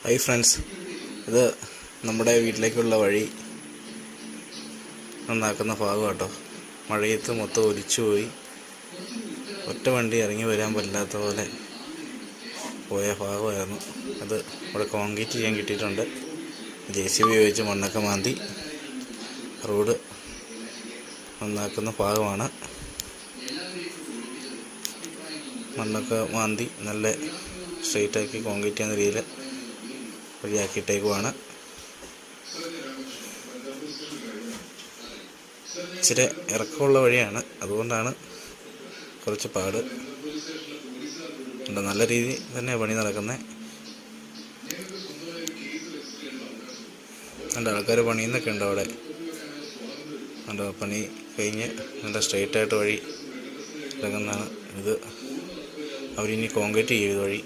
Hi friends, ഇത് നമ്മുടെ വീട്ടിലേക്കുള്ള വഴി നന്നാക്കുന്ന ഭാഗം കേട്ടോ. മഴയത്ത് മൊത്തം ഒലിച്ചു പോയി, ഒറ്റ വണ്ടി ഇറങ്ങി വരാൻ പറ്റാത്ത പോലെ പോയ ഭാഗമായിരുന്നു അത്. ഇവിടെ കോൺക്രീറ്റ് ചെയ്യാൻ കിട്ടിയിട്ടുണ്ട്. JCB ഉപയോഗിച്ച് മണ്ണൊക്കെ മാന്തി റോഡ് നന്നാക്കുന്ന ഭാഗമാണ്. മണ്ണൊക്കെ മാന്തി നല്ല സ്ട്രെയിറ്റാക്കി കോൺക്രീറ്റ് ചെയ്യുന്ന രീതിയിൽ വഴിയാക്കിയിട്ടേക്കുവാണ്. ഇച്ചിരി ഇറക്കമുള്ള വഴിയാണ്, അതുകൊണ്ടാണ് കുറച്ച് പാട്. നല്ല രീതിയിൽ തന്നെ പണി നടക്കുന്നത്. നല്ല ആൾക്കാർ പണിയുന്നൊക്കെ ഉണ്ട് അവിടെ. നല്ല പണി കഴിഞ്ഞ് നല്ല സ്ട്രെയിറ്റായിട്ട് വഴി ഇറങ്ങുന്നതാണ് ഇത്. അവരിനി കോൺക്രീറ്റ് ചെയ്യും വഴി.